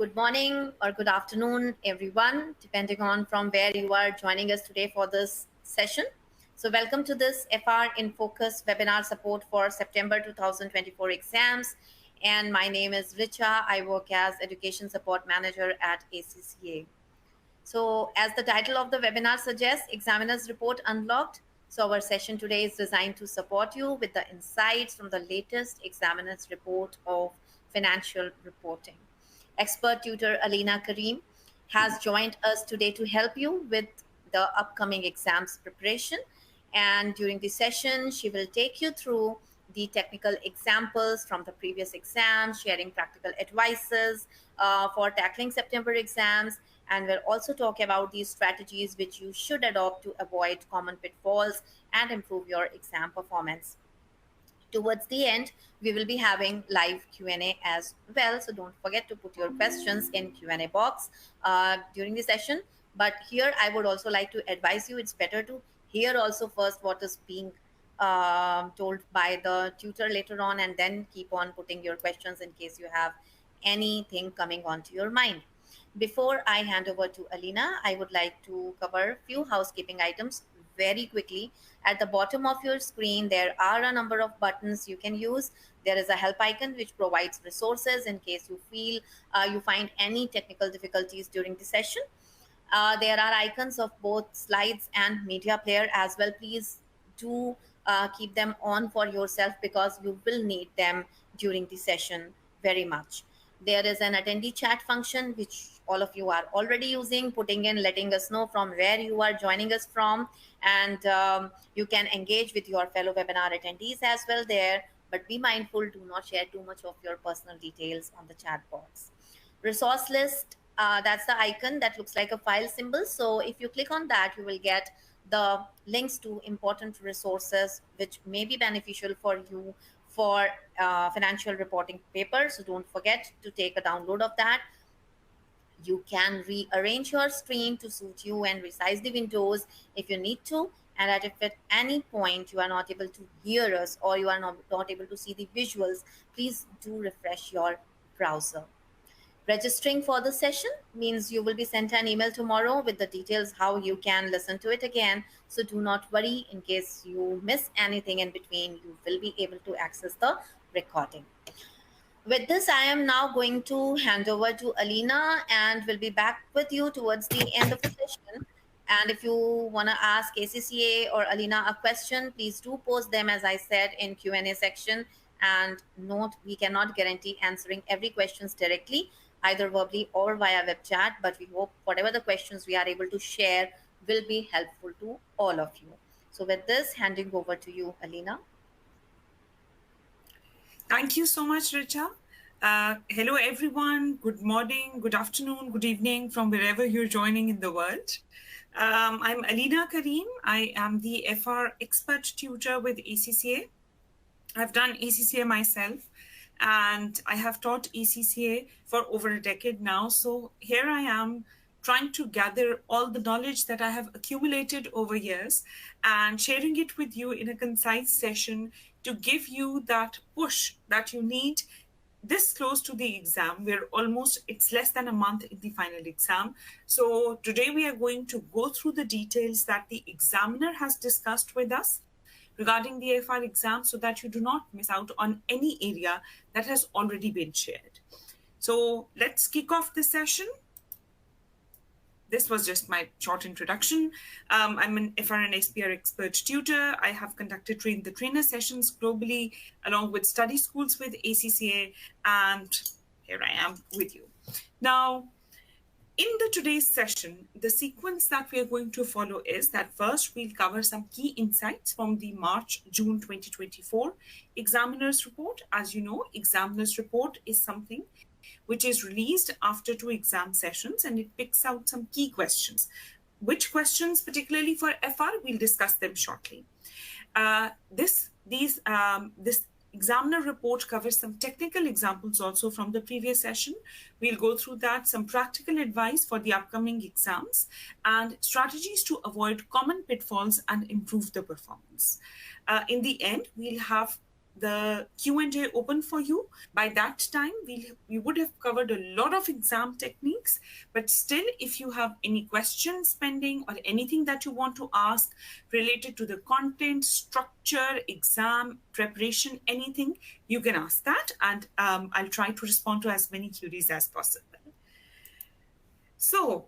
Good morning or good afternoon, everyone, depending on from where you are joining us today for this session. So welcome to this FR InFocus webinar support for September 2024 exams. And my name is Richa. I work as Education Support Manager at ACCA. So as the title of the webinar suggests, Examiner's Report Unlocked. So our session today is designed to support you with the insights from the latest Examiner's Report of Financial Reporting. Expert tutor Aleena Kareem has joined us today to help you with the upcoming exams preparation. And during the session, she will take you through the technical examples from the previous exams, sharing practical advices for tackling September exams, and we'll also talk about these strategies which you should adopt to avoid common pitfalls and improve your exam performance. Towards the end, we will be having live Q&A as well, so don't forget to put your questions in Q&A box during the session. But here I would also like to advise you, it's better to hear also first what is being told by the tutor later on, and then keep on putting your questions in case you have anything coming onto your mind. Before I hand over to Aleena, I would like to cover a few housekeeping items very quickly. At the bottom of your screen, there are a number of buttons you can use. There is a help icon which provides resources in case you feel you find any technical difficulties during the session. There are icons of both slides and media player as well. Please do keep them on for yourself because you will need them during the session very much. There is an attendee chat function which all of you are already using, putting in, letting us know from where you are joining us from, and you can engage with your fellow webinar attendees as well there. But be mindful, do not share too much of your personal details on the chat box. Resource list, that's the icon that looks like a file symbol. So if you click on that, you will get the links to important resources which may be beneficial for you for financial reporting paper. So don't forget to take a download of that. You can rearrange your screen to suit you and resize the windows if you need to. And if at any point you are not able to hear us or you are not able to see the visuals, please do refresh your browser. Registering for the session means you will be sent an email tomorrow with the details how you can listen to it again. So do not worry, in case you miss anything in between, you will be able to access the recording. With this, I am now going to hand over to Aleena and we'll be back with you towards the end of the session. And if you want to ask ACCA or Aleena a question, please do post them, as I said, in Q&A section. And note, we cannot guarantee answering every questions directly, either verbally or via web chat, but we hope whatever the questions we are able to share will be helpful to all of you. So with this, handing over to you, Aleena. Thank you so much, Richa. Hello, everyone. Good morning, good afternoon, good evening from wherever you're joining in the world. I'm Aleena Kareem. I am the FR expert tutor with ACCA. I've done ACCA myself, and I have taught ACCA for over a decade now. So here I am trying to gather all the knowledge that I have accumulated over years and sharing it with you in a concise session to give you that push that you need this close to the exam. It's less than a month in the final exam. So today we are going to go through the details that the examiner has discussed with us regarding the FR exam so that you do not miss out on any area that has already been shared. So let's kick off the session. This was just my short introduction. I'm an FR and SPR expert tutor. I have conducted train-the-trainer sessions globally along with study schools with ACCA, and here I am with you. Now, in today's session, the sequence that we are going to follow is that first we'll cover some key insights from the March-June 2024 Examiner's Report. As you know, Examiner's Report is something which is released after 2 exam sessions, and it picks out some key questions. Which questions, particularly for FR, we'll discuss them shortly. This examiner report covers some technical examples also from the previous session. We'll go through that, some practical advice for the upcoming exams, and strategies to avoid common pitfalls and improve the performance. In the end, we'll have the Q&A open for you. By that time, we would have covered a lot of exam techniques, but still, if you have any questions pending or anything that you want to ask related to the content, structure, exam, preparation, anything, you can ask that, and I'll try to respond to as many queries as possible. So,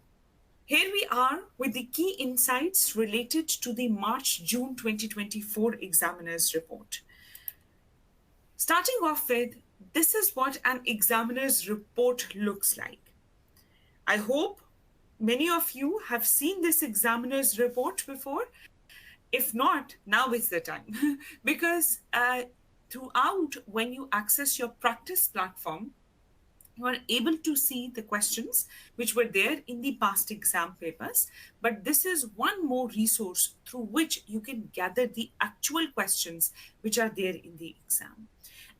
here we are with the key insights related to the March-June 2024 examiner's report. Starting off with, this is what an examiner's report looks like. I hope many of you have seen this examiner's report before. If not, now is the time. Because throughout, when you access your practice platform, you are able to see the questions which were there in the past exam papers, but this is one more resource through which you can gather the actual questions which are there in the exam.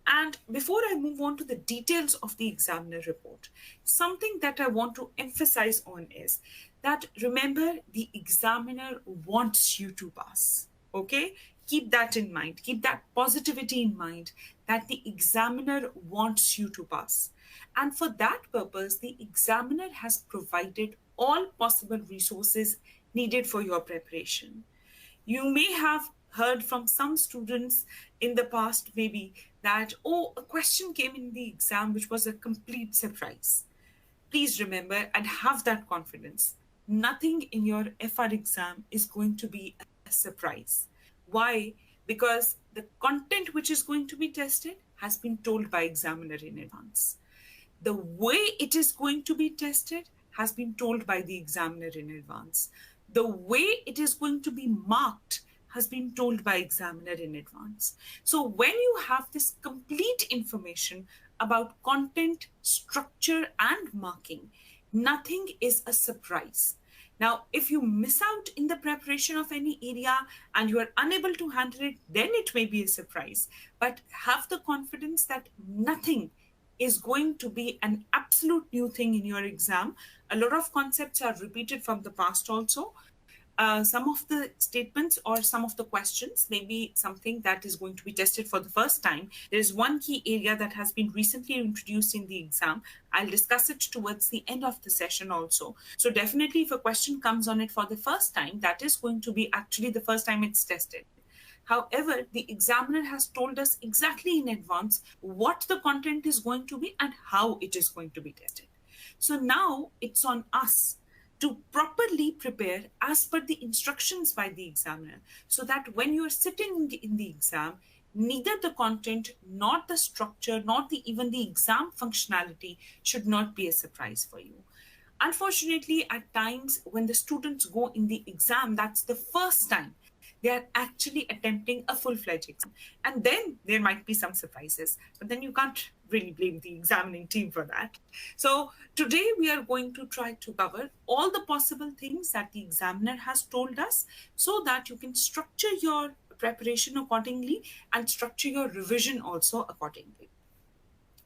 And before I move on to the details of the examiner report, something that I want to emphasize on is that remember, the examiner wants you to pass, okay? Keep that in mind. Keep that positivity in mind that the examiner wants you to pass. And for that purpose, the examiner has provided all possible resources needed for your preparation. You may have heard from some students in the past maybe that, oh, a question came in the exam which was a complete surprise. Please remember and have that confidence. Nothing in your FR exam is going to be a surprise. Why? Because the content which is going to be tested has been told by examiner in advance. The way it is going to be tested has been told by the examiner in advance. The way it is going to be marked has been told by examiner in advance. So when you have this complete information about content, structure, and marking, nothing is a surprise. Now, if you miss out in the preparation of any area and you are unable to handle it, then it may be a surprise. But have the confidence that nothing is going to be an absolute new thing in your exam. A lot of concepts are repeated from the past also. Some of the statements or some of the questions may be something that is going to be tested for the first time. There is one key area that has been recently introduced in the exam. I'll discuss it towards the end of the session also. So definitely if a question comes on it for the first time, that is going to be actually the first time it's tested. However, the examiner has told us exactly in advance what the content is going to be and how it is going to be tested. So now it's on us to properly prepare as per the instructions by the examiner, so that when you're sitting in the exam, neither the content, nor the structure, nor even the exam functionality should not be a surprise for you. Unfortunately, at times when the students go in the exam, that's the first time they are actually attempting a full-fledged exam. And then there might be some surprises, but then you can't really blame the examining team for that. So today we are going to try to cover all the possible things that the examiner has told us so that you can structure your preparation accordingly and structure your revision also accordingly.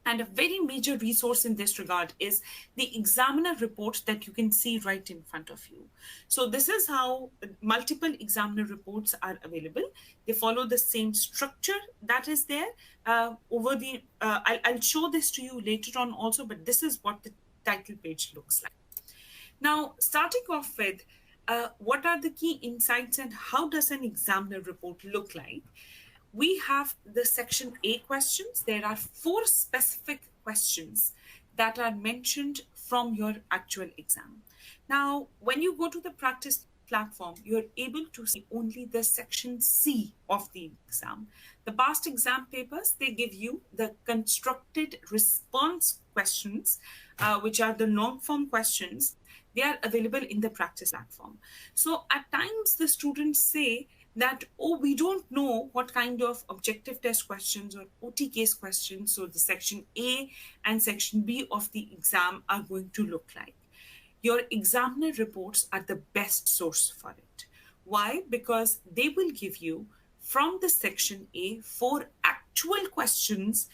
And a very major resource in this regard is the examiner report that you can see right in front of you. So this is how multiple examiner reports are available. They follow the same structure that is there. I'll show this to you later on also, but this is what the title page looks like. Now, starting off with, what are the key insights and how does an examiner report look like? We have the section A questions. There are 4 specific questions that are mentioned from your actual exam. Now, when you go to the practice platform, you're able to see only the section C of the exam. The past exam papers, they give you the constructed response questions, which are the long form questions. They are available in the practice platform. So at times the students say that, oh, we don't know what kind of objective test questions or OT case questions, so the section A and section B of the exam are going to look like. Your examiner reports are the best source for it. Why? Because they will give you from the section A 4 actual questions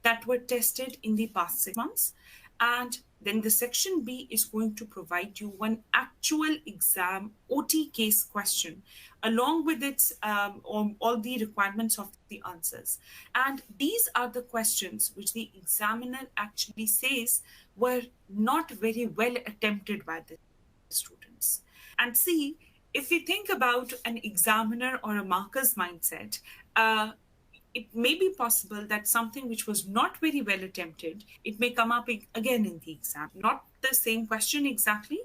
that were tested in the past 6 months, And then the section B is going to provide you one actual exam OT case question along with its all the requirements of the answers. And these are the questions which the examiner actually says were not very well attempted by the students. And see, if we think about an examiner or a marker's mindset, it may be possible that something which was not very well attempted, it may come up again in the exam. Not the same question exactly,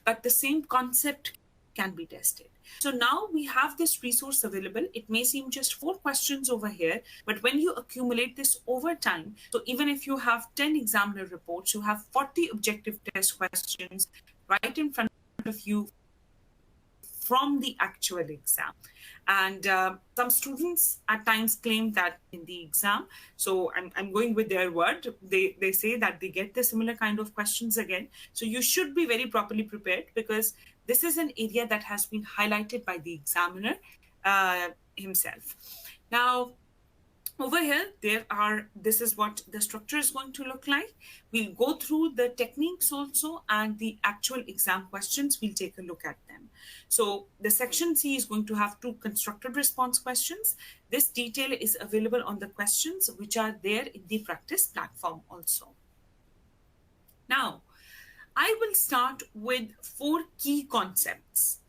but the same concept can be tested. So now we have this resource available. It may seem just 4 questions over here, but when you accumulate this over time, so even if you have 10 examiner reports, you have 40 objective test questions right in front of you from the actual exam. And some students at times claim that in the exam, so I'm going with their word, they say that they get the similar kind of questions again. So you should be very properly prepared, because this is an area that has been highlighted by the examiner himself. Now, over here, this is what the structure is going to look like. We'll go through the techniques also, and the actual exam questions, we'll take a look at them. So the section C is going to have 2 constructed response questions. This detail is available on the questions which are there in the practice platform also. Now, I will start with 4 key concepts,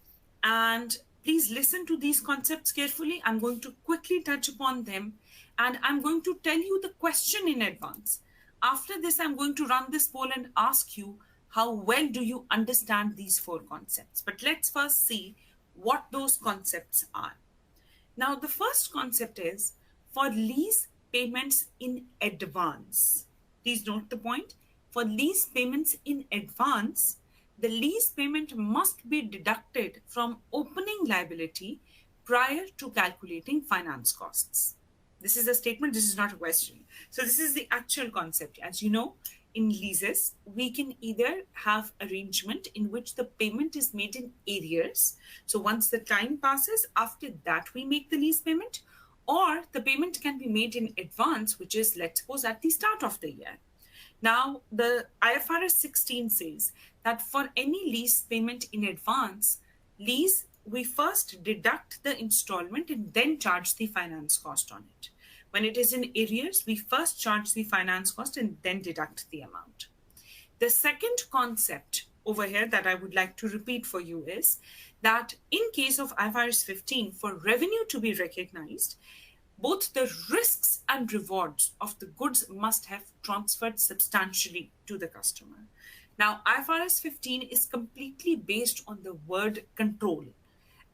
and please listen to these concepts carefully. I'm going to quickly touch upon them, and I'm going to tell you the question in advance. After this, I'm going to run this poll and ask you, how well do you understand these 4 concepts? But let's first see what those concepts are. Now, the first concept is for lease payments in advance. Please note the point. For lease payments in advance, the lease payment must be deducted from opening liability prior to calculating finance costs. This is a statement, this is not a question. So this is the actual concept. As you know, in leases, we can either have arrangement in which the payment is made in arrears. So once the time passes, after that we make the lease payment, or the payment can be made in advance, which is, let's suppose, at the start of the year. Now, the IFRS 16 says that for any lease payment in advance, we first deduct the installment and then charge the finance cost on it. When it is in arrears, we first charge the finance cost and then deduct the amount. The second concept over here that I would like to repeat for you is that in case of IFRS 15, for revenue to be recognized, both the risks and rewards of the goods must have transferred substantially to the customer. Now, IFRS 15 is completely based on the word control.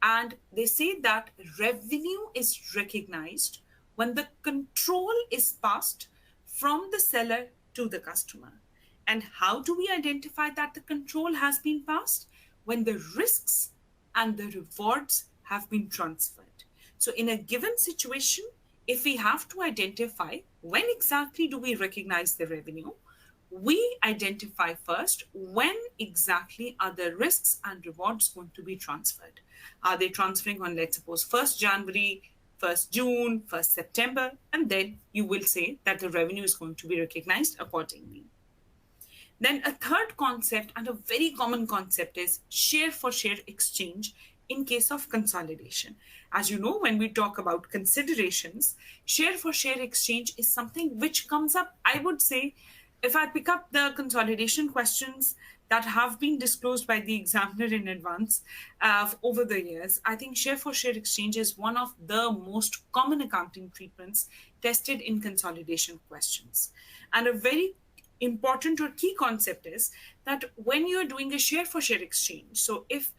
And they say that revenue is recognized when the control is passed from the seller to the customer. And how do we identify that the control has been passed? When the risks and the rewards have been transferred. So in a given situation, if we have to identify when exactly do we recognize the revenue, we identify first when exactly are the risks and rewards going to be transferred. Are they transferring on, let's suppose, 1st January, 1st June, 1st September, and then you will say that the revenue is going to be recognized accordingly. Then a third concept, and a very common concept, is share for share exchange in case of consolidation. As you know, when we talk about considerations, share for share exchange is something which comes up, I would say, if I pick up the consolidation questions that have been disclosed by the examiner in advance over the years, I think share for share exchange is one of the most common accounting treatments tested in consolidation questions. And a very important or key concept is that when you are doing a share for share exchange, so if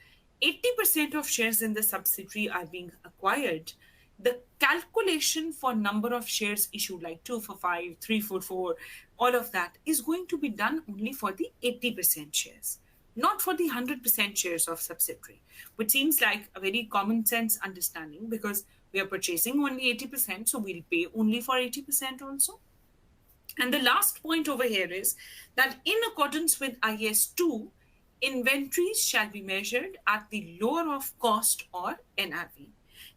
80% of shares in the subsidiary are being acquired, the calculation for number of shares issued, like 2 for 5, 3 for 4, all of that is going to be done only for the 80% shares, not for the 100% shares of subsidiary, which seems like a very common sense understanding, because we are purchasing only 80%, so we'll pay only for 80% also. And the last point over here is that in accordance with IS 2, inventories shall be measured at the lower of cost or NRV.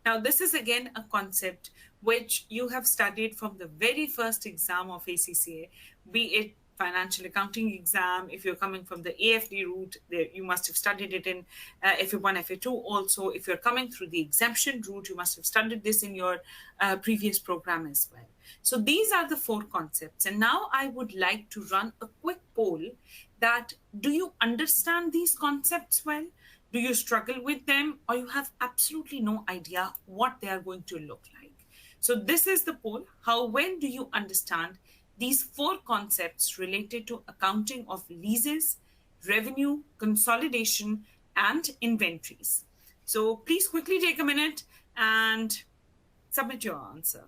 Now, this is again a concept which you have studied from the very first exam of ACCA, be it financial accounting exam. If you're coming from the AFD route, you must have studied it in FA1, FA2 also. If you're coming through the exemption route, you must have studied this in your previous program as well. So these are the 4 concepts. And now I would like to run a quick poll that do you understand these concepts well? Do you struggle with them, or you have absolutely no idea what they are going to look like? So this is the poll. How well do you understand these 4 concepts related to accounting of leases, revenue, consolidation, and inventories? So please quickly take a minute and submit your answer.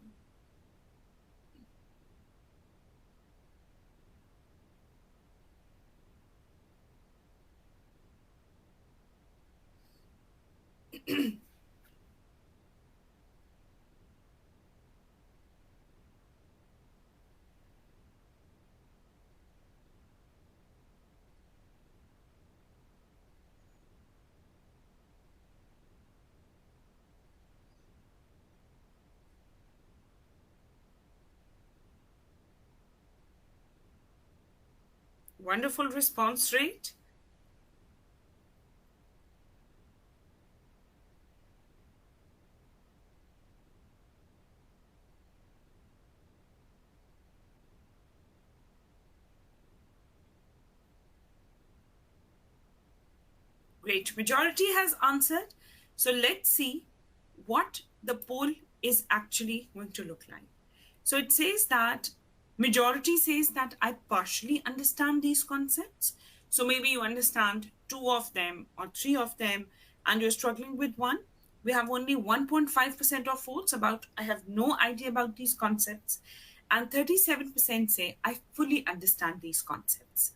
Wonderful response rate. Great. Majority has answered. So let's see what the poll is actually going to look like. So it says that majority says that I partially understand these concepts. So maybe you understand 2 of them or 3 of them and you're struggling with one. We have only 1.5% of votes about I have no idea about these concepts. And 37% say I fully understand these concepts.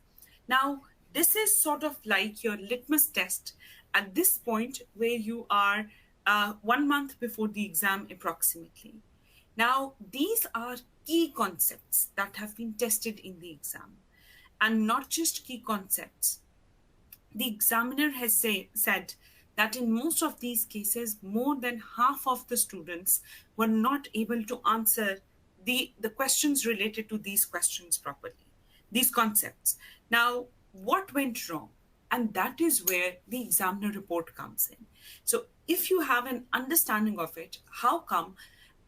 Now, this is sort of like your litmus test at this point where you are 1 month before the exam approximately. Now, these are key concepts that have been tested in the exam, and not just key concepts. The examiner has said that in most of these cases, more than half of the students were not able to answer the questions related to these questions properly, these concepts. Now, what went wrong? And that is where the examiner report comes in. So if you have an understanding of it, how come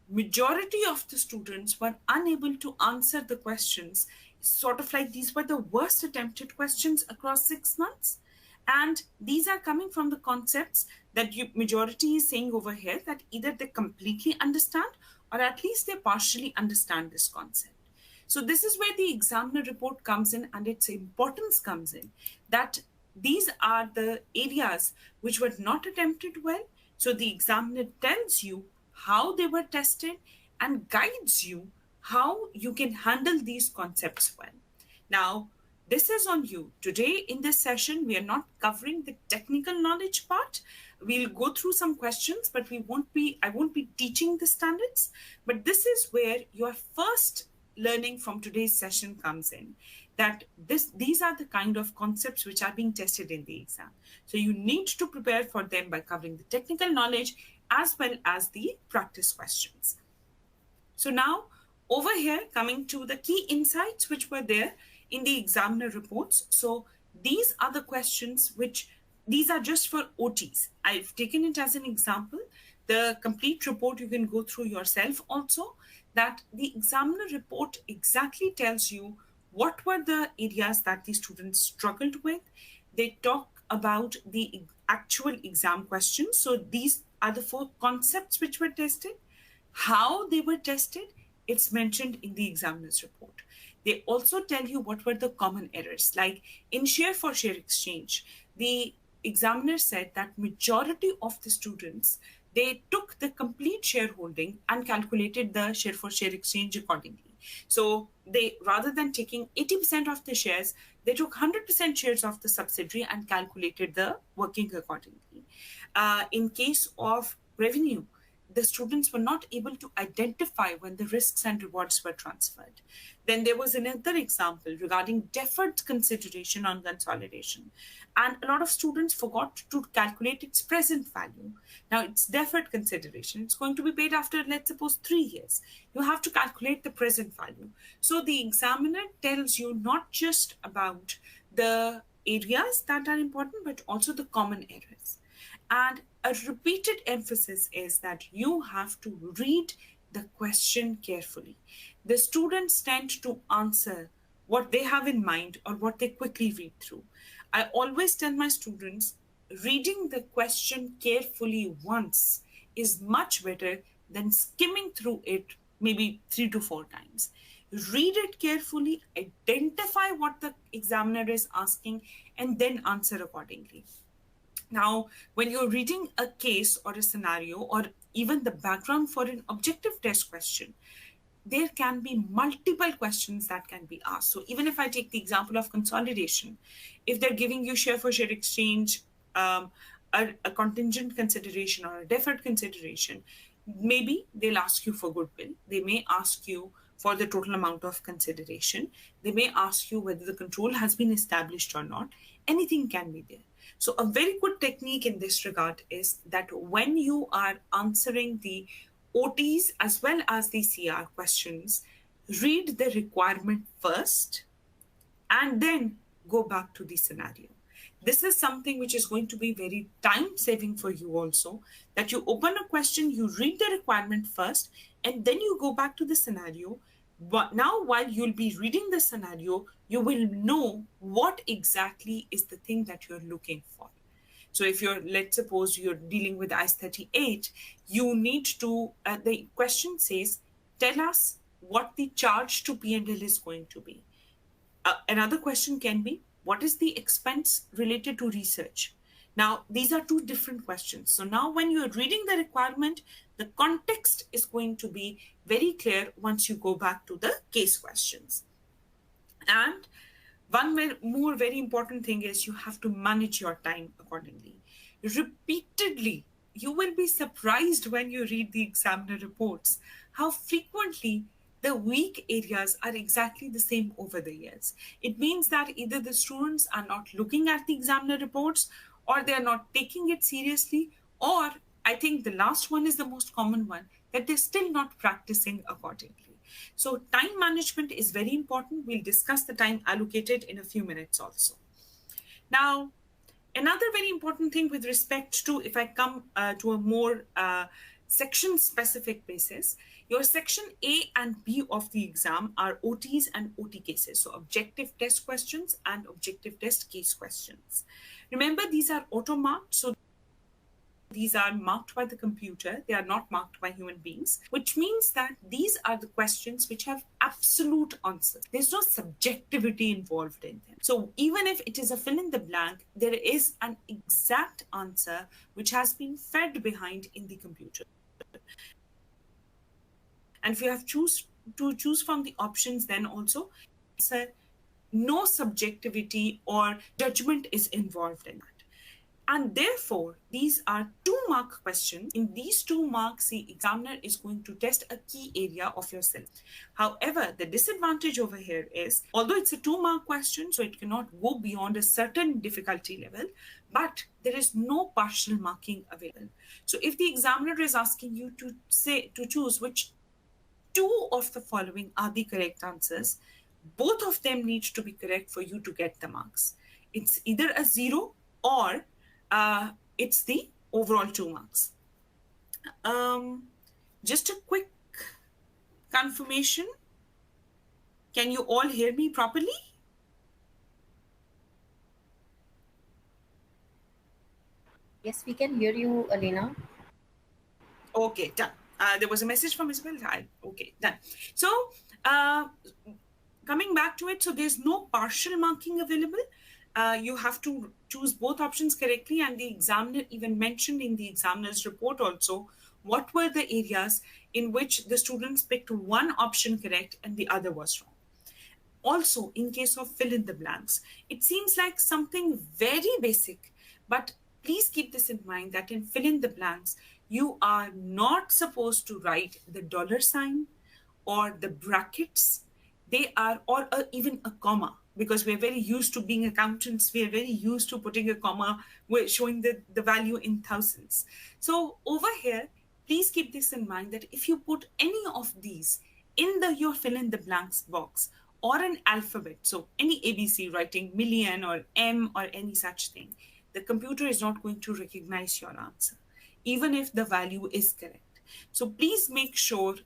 majority of the students were unable to answer the questions, sort of like these were the worst attempted questions across 6 months? And these are coming from the concepts that majority is saying over here that either they completely understand or at least they partially understand this concept. So this is where the examiner report comes in and its importance comes in, that these are the areas which were not attempted well. So the examiner tells you how they were tested and guides you how you can handle these concepts well. Now, this is on you. Today in this session, we are not covering the technical knowledge part. We'll go through some questions, but I won't be teaching the standards. But this is where your first learning from today's session comes in, that these are the kind of concepts which are being tested in the exam. So you need to prepare for them by covering the technical knowledge as well as the practice questions. So now over here, coming to the key insights which were there in the examiner reports. So these are the questions these are just for OTs. I've taken it as an example. The complete report you can go through yourself also, that the examiner report exactly tells you what were the areas that the students struggled with. They talk about the actual exam questions. So these are the 4 concepts which were tested. How they were tested, it's mentioned in the examiner's report. They also tell you what were the common errors. Like in share for share exchange, the examiner said that majority of the students, they took the complete shareholding and calculated the share for share exchange accordingly. So they, rather than taking 80% of the shares, they took 100% shares of the subsidiary and calculated the working accordingly. In case of revenue, the students were not able to identify when the risks and rewards were transferred. Then there was another example regarding deferred consideration on consolidation. And a lot of students forgot to calculate its present value. Now, it's deferred consideration. It's going to be paid after, let's suppose, 3 years. You have to calculate the present value. So the examiner tells you not just about the areas that are important, but also the common areas. And a repeated emphasis is that you have to read the question carefully. The students tend to answer what they have in mind or what they quickly read through. I always tell my students, reading the question carefully once is much better than skimming through it maybe 3 to 4 times. Read it carefully, identify what the examiner is asking, and then answer accordingly. Now, when you're reading a case or a scenario or even the background for an objective test question, there can be multiple questions that can be asked. So even if I take the example of consolidation, if they're giving you share for share exchange, a contingent consideration or a deferred consideration, maybe they'll ask you for goodwill. They may ask you for the total amount of consideration. They may ask you whether the control has been established or not. Anything can be there. So a very good technique in this regard is that when you are answering the OTs as well as the CR questions, read the requirement first and then go back to the scenario. This is something which is going to be very time saving for you also, that you open a question, you read the requirement first, and then you go back to the scenario. But now while you'll be reading the scenario, you will know what exactly is the thing that you're looking for. So if you're, let's suppose you're dealing with ICE 38, you need to, the question says, tell us what the charge to P&L is going to be. Another question can be, what is the expense related to research? Now, these are two different questions. So now when you're reading the requirement, the context is going to be very clear once you go back to the case questions. And one more very important thing is you have to manage your time accordingly. Repeatedly, you will be surprised when you read the examiner reports, how frequently the weak areas are exactly the same over the years. It means that either the students are not looking at the examiner reports, or they are not taking it seriously, or I think the last one is the most common one, that they're still not practicing accordingly. So time management is very important. We'll discuss the time allocated in a few minutes also. Now, another very important thing with respect to, if I come to a more section-specific basis, your section A and B of the exam are OTs and OT cases, so objective test questions and objective test case questions. Remember, these are auto-marked, so these are marked by the computer. They are not marked by human beings, which means that these are the questions which have absolute answers. There's no subjectivity involved in them. So even if it is a fill in the blank, there is an exact answer which has been fed behind in the computer. And if you have to choose from the options, then also no subjectivity or judgment is involved in that. And therefore, these are 2-mark questions. In these 2 marks, the examiner is going to test a key area of your syllabus. However, the disadvantage over here is, although it's a 2-mark question, so it cannot go beyond a certain difficulty level, but there is no partial marking available. So if the examiner is asking you to choose which 2 of the following are the correct answers, both of them need to be correct for you to get the marks. It's either a 0 or it's the overall 2 marks. Just a quick confirmation. Can you all hear me properly? Yes, we can hear you, Aleena. Okay, done. There was a message from Isabel. Okay, done. So coming back to it, so there's no partial marking available. You have to choose both options correctly, and the examiner even mentioned in the examiner's report also what were the areas in which the students picked one option correct and the other was wrong. Also, in case of fill in the blanks, it seems like something very basic, but please keep this in mind that in fill in the blanks, you are not supposed to write the dollar sign or the brackets. They are, or even a comma, because we're very used to being accountants. We're very used to putting a comma, we're showing the value in thousands. So over here, please keep this in mind that if you put any of these in your fill in the blanks box or an alphabet, so any ABC writing million or M or any such thing, the computer is not going to recognize your answer, even if the value is correct. So please make sure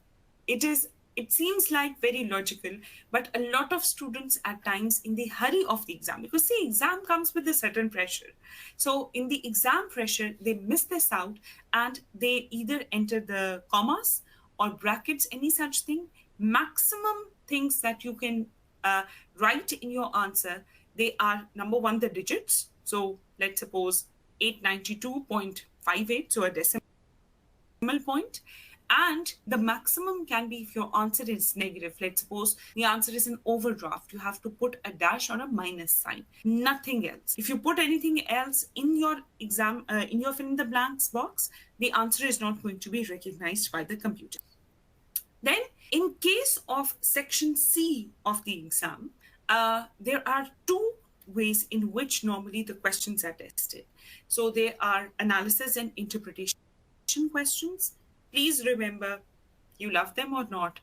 it is. It seems like very logical, but a lot of students at times in the hurry of the exam, because see, exam comes with a certain pressure. So in the exam pressure, they miss this out and they either enter the commas or brackets, any such thing. Maximum things that you can write in your answer, they are number one, the digits. So let's suppose 892.58, so a decimal point. And the maximum can be if your answer is negative. Let's suppose the answer is an overdraft. You have to put a dash or a minus sign, nothing else. If you put anything else in your exam, in your fill in the blanks box, the answer is not going to be recognized by the computer. Then, in case of section C of the exam, there are two ways in which normally the questions are tested. So there are analysis and interpretation questions. Please remember, you love them or not,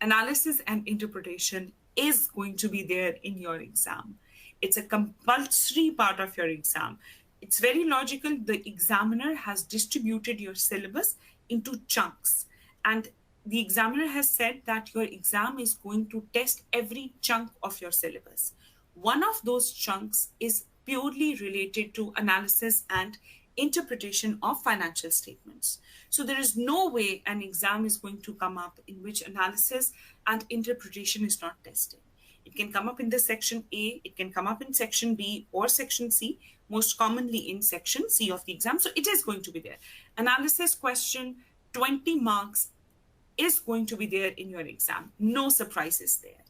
analysis and interpretation is going to be there in your exam. It's a compulsory part of your exam. It's very logical. The examiner has distributed your syllabus into chunks, and the examiner has said that your exam is going to test every chunk of your syllabus. One of those chunks is purely related to analysis and interpretation of financial statements. So there is no way an exam is going to come up in which analysis and interpretation is not tested. It can come up in the section A, it can come up in section B or section C, most commonly in section C of the exam. So it is going to be there. Analysis question, 20 marks is going to be there in your exam. No surprises there.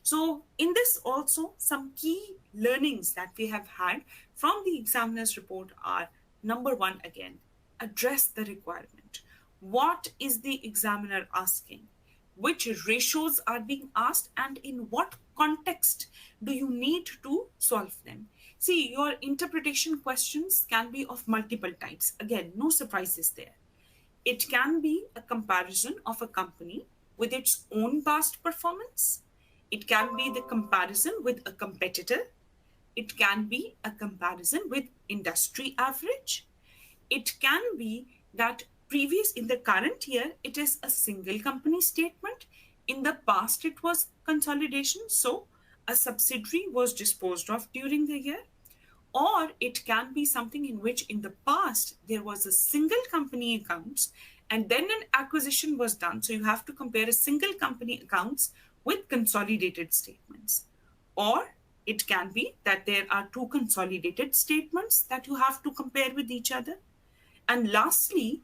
So in this also, some key learnings that we have had from the examiner's report are, number one, again, address the requirement. What is the examiner asking? Which ratios are being asked, and in what context do you need to solve them? See, your interpretation questions can be of multiple types. Again, no surprises there. It can be a comparison of a company with its own past performance. It can be the comparison with a competitor. It can be a comparison with industry average. It can be that in the current year, it is a single company statement. In the past, it was consolidation. So a subsidiary was disposed of during the year. Or it can be something in which in the past, there was a single company accounts and then an acquisition was done. So you have to compare a single company accounts with consolidated statements. Or it can be that there are two consolidated statements that you have to compare with each other. And lastly,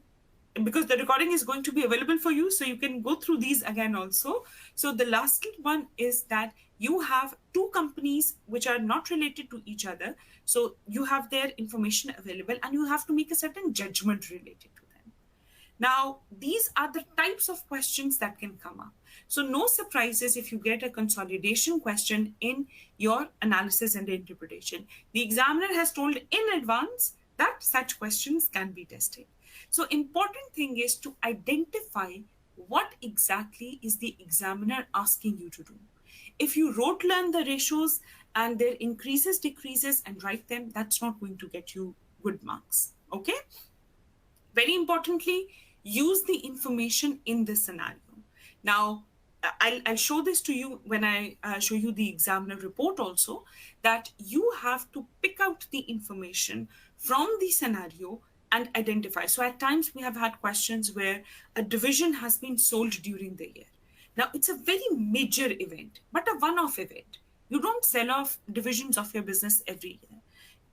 because the recording is going to be available for you, so you can go through these again also. So the last one is that you have two companies which are not related to each other. So you have their information available and you have to make a certain judgment related to them. Now, these are the types of questions that can come up. So no surprises if you get a consolidation question in your analysis and interpretation. The examiner has told in advance that such questions can be tested. So important thing is to identify what exactly is the examiner asking you to do. If you rote learn the ratios and their increases, decreases and write them, that's not going to get you good marks. Okay? Very importantly, use the information in this scenario. Now, I'll show this to you when I show you the examiner report also, that you have to pick out the information from the scenario and identify. So at times we have had questions where a division has been sold during the year. Now it's a very major event, but a one-off event. You don't sell off divisions of your business every year.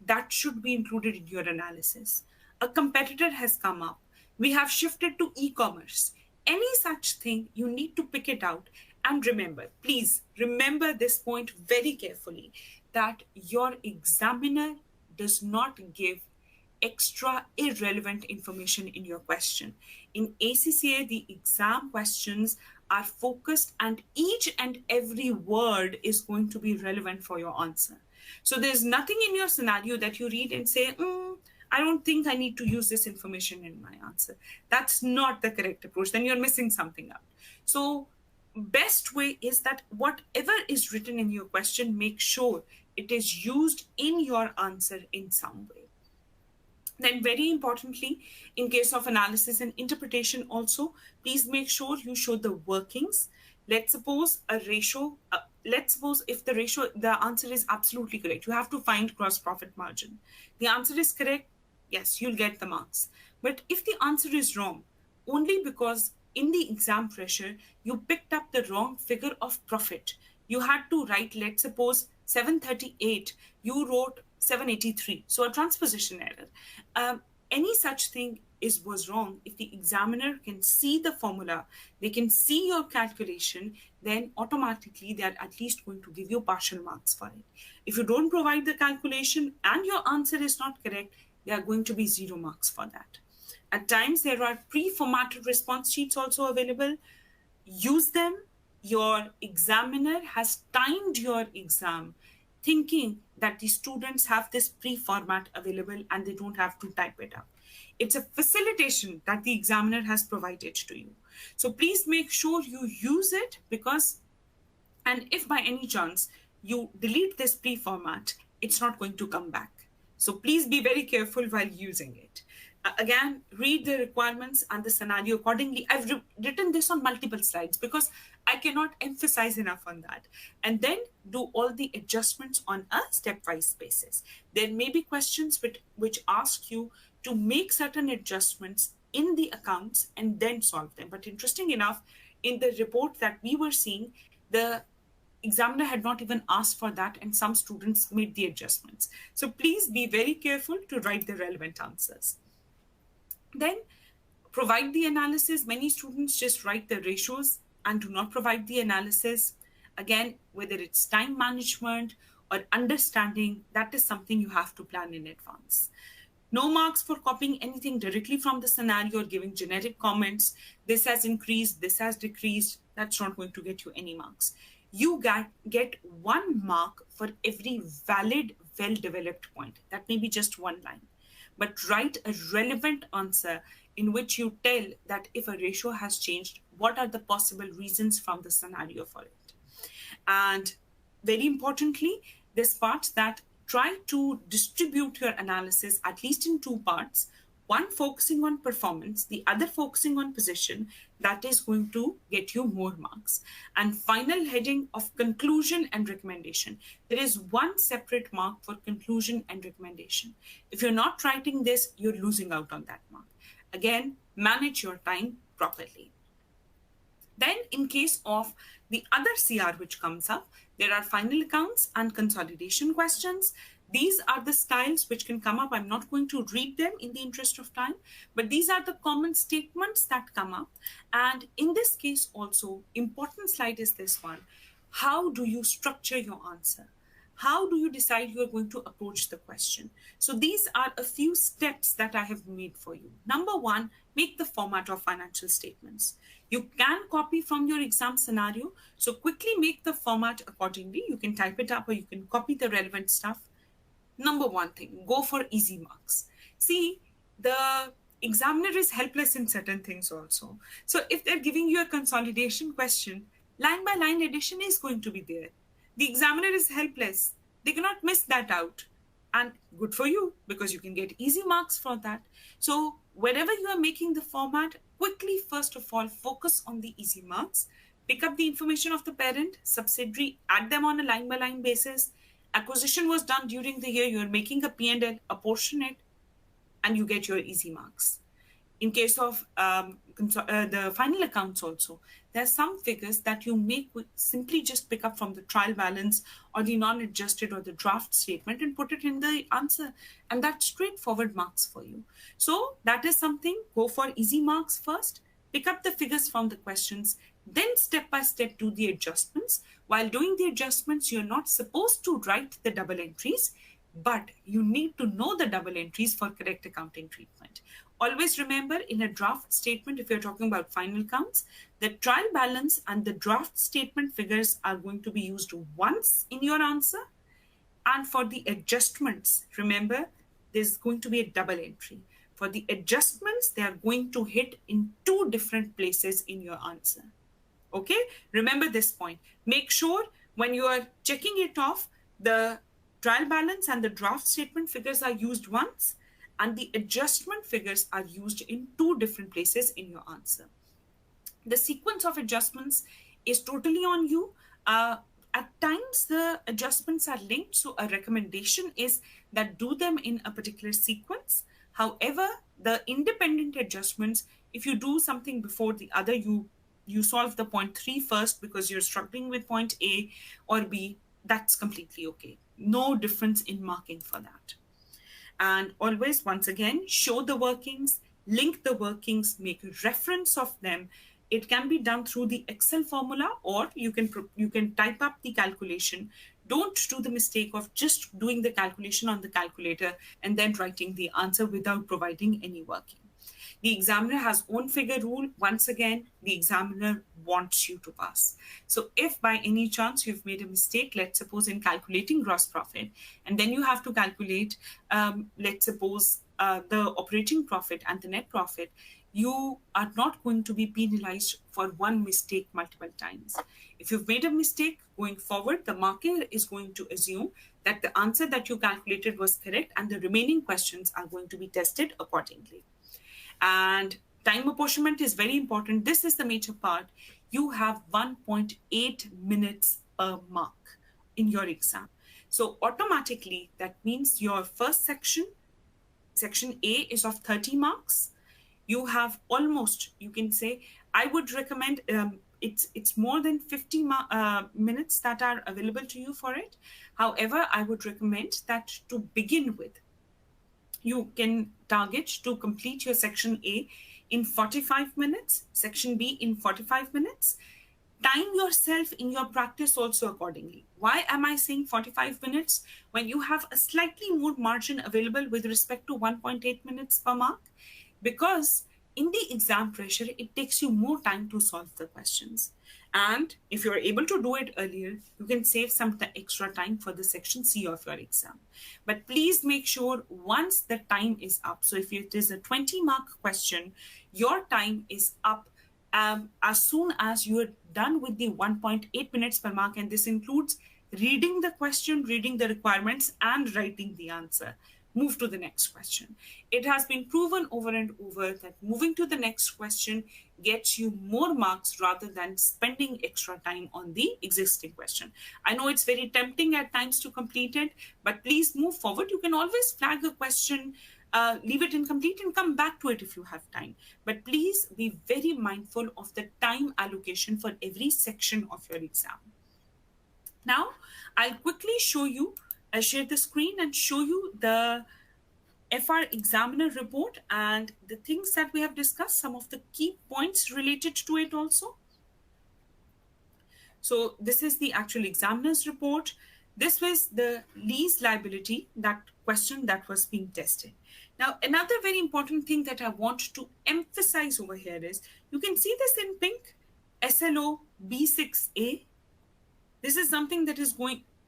That should be included in your analysis. A competitor has come up. We have shifted to e-commerce. Any such thing, you need to pick it out. And remember, please remember this point very carefully, that your examiner does not give extra irrelevant information in your question. In ACCA, the exam questions are focused and each and every word is going to be relevant for your answer. So there's nothing in your scenario that you read and say, I don't think I need to use this information in my answer. That's not the correct approach. Then you're missing something out. So best way is that whatever is written in your question, make sure it is used in your answer in some way. Then very importantly, in case of analysis and interpretation also, please make sure you show the workings. Let's suppose a ratio, let's suppose if the answer is absolutely correct, you have to find gross profit margin. The answer is correct, yes, you'll get the marks. But if the answer is wrong, only because in the exam pressure, you picked up the wrong figure of profit. You had to write, let's suppose, 738, you wrote 783. So a transposition error. Any such thing was wrong. If the examiner can see the formula, they can see your calculation, then automatically they are at least going to give you partial marks for it. If you don't provide the calculation and your answer is not correct, they are going to be 0 marks for that. At times, there are pre-formatted response sheets also available. Use them. Your examiner has timed your exam thinking that the students have this pre-format available and they don't have to type it up. It's a facilitation that the examiner has provided to you. So please make sure you use it and if by any chance you delete this pre-format, it's not going to come back. So please be very careful while using it. Again, read the requirements and the scenario accordingly. I've written this on multiple slides because I cannot emphasize enough on that. And then do all the adjustments on a stepwise basis. There may be questions which ask you to make certain adjustments in the accounts and then solve them. But interesting enough, in the report that we were seeing, the examiner had not even asked for that and some students made the adjustments. So please be very careful to write the relevant answers. Then provide the analysis. Many students just write the ratios and do not provide the analysis. Again, whether it's time management or understanding, that is something you have to plan in advance. No marks for copying anything directly from the scenario or giving generic comments. This has increased, this has decreased. That's not going to get you any marks. You get 1 mark for every valid, well-developed point. That may be just 1 line. But write a relevant answer in which you tell that if a ratio has changed, what are the possible reasons from the scenario for it. And very importantly, this part that try to distribute your analysis at least in 2 parts, one focusing on performance, the other focusing on position. That is going to get you more marks. And final heading of conclusion and recommendation. There is 1 separate mark for conclusion and recommendation. If you're not writing this, you're losing out on that mark. Again, manage your time properly. Then in case of the other CR which comes up, there are final accounts and consolidation questions. These are the styles which can come up. I'm not going to read them in the interest of time, but these are the common statements that come up. And in this case also, important slide is this one. How do you structure your answer? How do you decide you are going to approach the question? So these are a few steps that I have made for you. Number 1, make the format of financial statements. You can copy from your exam scenario. So quickly make the format accordingly. You can type it up or you can copy the relevant stuff. Number 1 thing, go for easy marks. See, the examiner is helpless in certain things also. So if they're giving you a consolidation question, line by line addition is going to be there. The examiner is helpless. They cannot miss that out. And good for you because you can get easy marks for that. So whenever you are making the format, quickly, first of all, focus on the easy marks. Pick up the information of the parent, subsidiary, add them on a line by line basis. Acquisition was done during the year, you're making a P&L, apportion it, and you get your easy marks. In case of the final accounts also, there are some figures that you make simply just pick up from the trial balance or the non-adjusted or the draft statement and put it in the answer. And that's straightforward marks for you. So that is something, go for easy marks first, pick up the figures from the questions, then step by step do the adjustments. While doing the adjustments, you're not supposed to write the double entries. but you need to know the double entries for correct accounting treatment. Always remember, in a draft statement, if you're talking about final counts, the trial balance and the draft statement figures are going to be used once in your answer. And for the adjustments, remember, there's going to be a double entry. For the adjustments, they are going to hit in two different places in your answer. Okay, remember this point. Make sure when you are checking it off, the trial balance and the draft statement figures are used once, and the adjustment figures are used in two different places in your answer. The sequence of adjustments is totally on you. At times, the adjustments are linked, so a recommendation is that do them in a particular sequence. However, the independent adjustments, if you do something before the other, you solve the point 3 first because you're struggling with point A or B, that's completely okay. No difference in marking for that. And always, once again, show the workings, link the workings, make a reference of them. It can be done through the Excel formula, or you can type up the calculation. Don't do the mistake of just doing the calculation on the calculator and then writing the answer without providing any working. The examiner has own figure rule. Once again, the examiner wants you to pass. So if by any chance you've made a mistake, let's suppose in calculating gross profit, and then you have to calculate, let's suppose, the operating profit and the net profit, you are not going to be penalized for one mistake multiple times. If you've made a mistake going forward, the marker is going to assume that the answer that you calculated was correct, and the remaining questions are going to be tested accordingly. And time apportionment is very important. This is the major part. You have 1.8 minutes per mark in your exam. So automatically, that means your first section A, is of 30 marks. You have almost, you can say, I would recommend, it's more than 50 minutes that are available to you for it. However, I would recommend that to begin with, you can target to complete your section A in 45 minutes, section B in 45 minutes. Time yourself in your practice also accordingly. Why am I saying 45 minutes when you have a slightly more margin available with respect to 1.8 minutes per mark? Because in the exam pressure, it takes you more time to solve the questions. And if you're able to do it earlier, you can save some extra time for the section C of your exam. But please make sure once the time is up, so if it is a 20-mark question, your time is up as soon as you're done with the 1.8 minutes per mark, and this includes reading the question, reading the requirements, and writing the answer. Move to the next question. It has been proven over and over that moving to the next question gets you more marks rather than spending extra time on the existing question. I know it's very tempting at times to complete it, but please move forward. You can always flag a question, leave it incomplete, and come back to it if you have time. But please be very mindful of the time allocation for every section of your exam. Now, I'll quickly show you, I'll share the screen and show you the FR examiner report and the things that we have discussed, some of the key points related to it also. So this is the actual examiner's report. This was the lease liability, that question that was being tested. Now, another very important thing that I want to emphasize over here is, you can see this in pink, SLO B6A. This is something that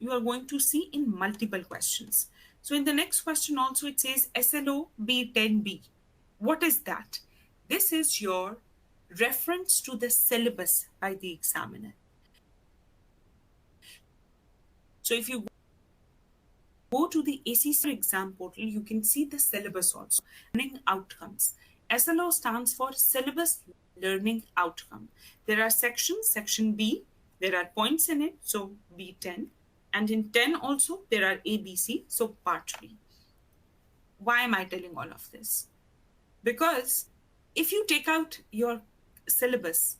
you are going to see in multiple questions. So in the next question also, it says SLO B10B. What is that? This is your reference to the syllabus by the examiner. So if you go to the ACCA exam portal, you can see the syllabus also. Learning outcomes. SLO stands for syllabus learning outcome. There are sections, section B, there are points in it, so B10. And in 10 also, there are A, B, C, so part B. Why am I telling all of this? Because if you take out your syllabus,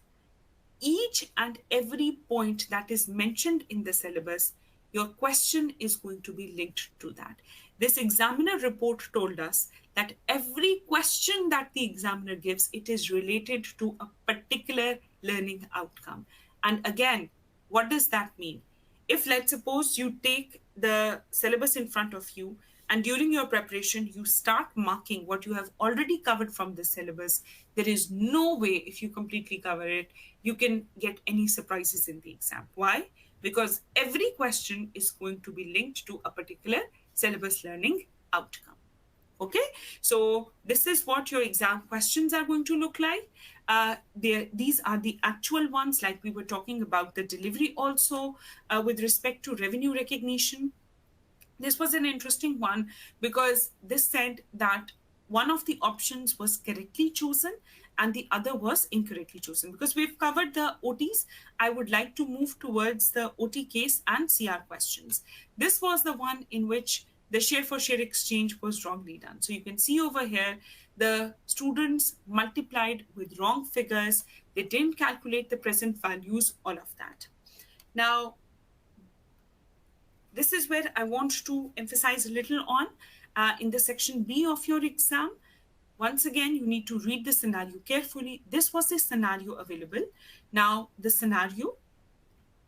each and every point that is mentioned in the syllabus, your question is going to be linked to that. This examiner report told us that every question that the examiner gives, it is related to a particular learning outcome. And again, what does that mean? If let's suppose you take the syllabus in front of you, and during your preparation you start marking what you have already covered from the syllabus, there is no way, if you completely cover it, you can get any surprises in the exam. Why? Because every question is going to be linked to a particular syllabus learning outcome. Okay, so this is what your exam questions are going to look like. These are the actual ones, like we were talking about the delivery also. With respect to revenue recognition, this was an interesting one because this said that one of the options was correctly chosen and the other was incorrectly chosen. Because we've covered the OTs, I would like to move towards the OT case and CR questions. This was the one in which the share for share exchange was wrongly done. So you can see over here, the students multiplied with wrong figures. They didn't calculate the present values, all of that. Now, this is where I want to emphasize a little on in the section B of your exam. Once again, you need to read the scenario carefully. This was the scenario available. Now, the scenario,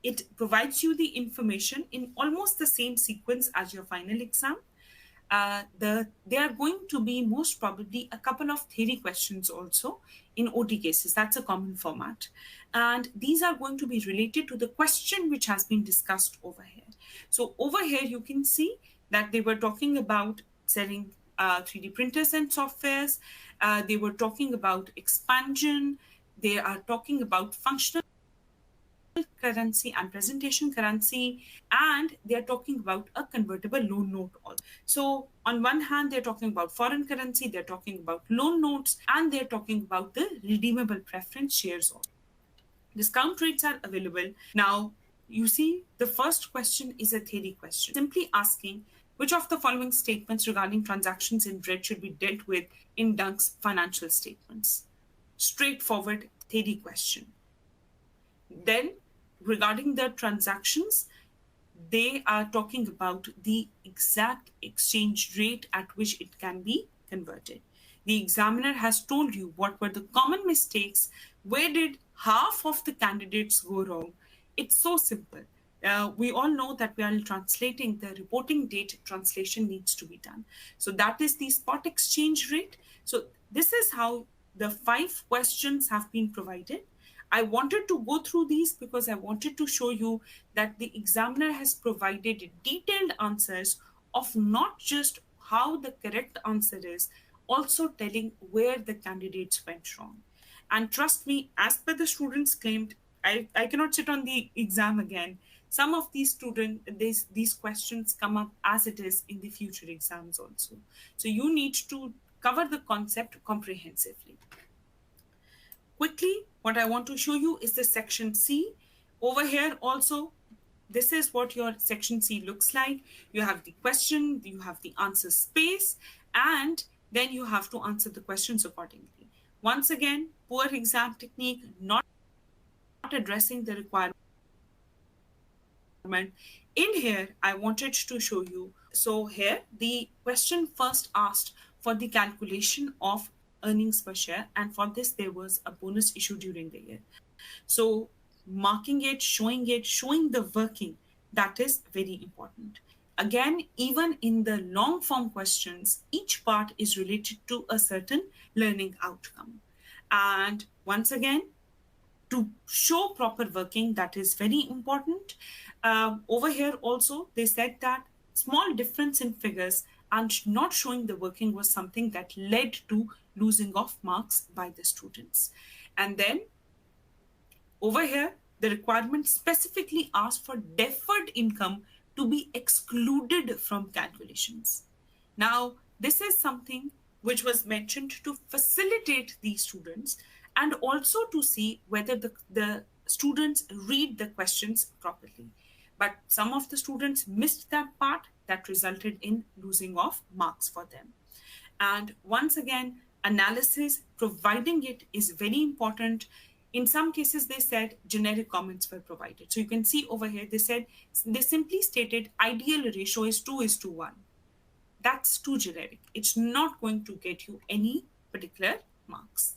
it provides you the information in almost the same sequence as your final exam. There are going to be most probably a couple of theory questions also in OT cases. That's a common format. And these are going to be related to the question which has been discussed over here. So over here, you can see that they were talking about selling 3D printers and softwares. They were talking about expansion. They are talking about functional currency and presentation currency, and they're talking about a convertible loan note also. So on one hand, they're talking about foreign currency, they're talking about loan notes, and they're talking about the redeemable preference shares also. Discount rates are available. Now, you see, the first question is a theory question, simply asking which of the following statements regarding transactions in red should be dealt with in Dunk's financial statements. Straightforward theory question. Then, regarding the transactions, they are talking about the exact exchange rate at which it can be converted. The examiner has told you what were the common mistakes, where did half of the candidates go wrong. It's so simple. We all know that while translating, the reporting date translation needs to be done. So that is the spot exchange rate. So this is how the 5 questions have been provided. I wanted to go through these because I wanted to show you that the examiner has provided detailed answers of not just how the correct answer is, also telling where the candidates went wrong. And trust me, as per the students claimed, I cannot sit on the exam again. Some of these students, these questions come up as it is in the future exams also. So you need to cover the concept comprehensively. Quickly, what I want to show you is the section C. Over here also, this is what your section C looks like. You have the question, you have the answer space, and then you have to answer the questions accordingly. Once again, poor exam technique, not addressing the requirement. In here, I wanted to show you. So here, the question first asked for the calculation of earnings per share, and for this there was a bonus issue during the year. So marking it, showing the working, that is very important. Again, even in the long form questions, each part is related to a certain learning outcome. And once again, to show proper working, that is very important. Over here also, they said that small difference in figures and not showing the working was something that led to losing of marks by the students. And then over here, the requirement specifically asked for deferred income to be excluded from calculations. Now, this is something which was mentioned to facilitate these students and also to see whether the students read the questions properly. But some of the students missed that part, that resulted in losing of marks for them. And once again, analysis, providing it is very important. In some cases, they said generic comments were provided. So you can see over here, they simply stated ideal ratio is 2:1. That's too generic. It's not going to get you any particular marks.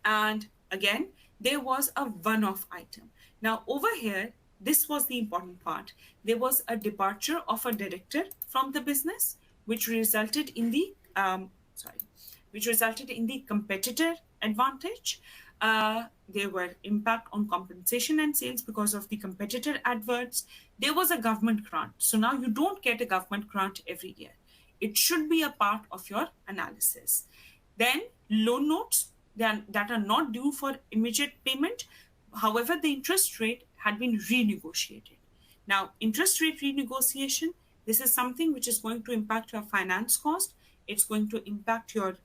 And again, there was a one-off item. Now over here, this was the important part. There was a departure of a director from the business, which resulted in the competitor advantage. There were impact on compensation and sales because of the competitor adverts. There was a government grant. So now you don't get a government grant every year. It should be a part of your analysis. Then loan notes that are not due for immediate payment. However, the interest rate had been renegotiated. Now, interest rate renegotiation, this is something which is going to impact your finance cost. It's going to impact your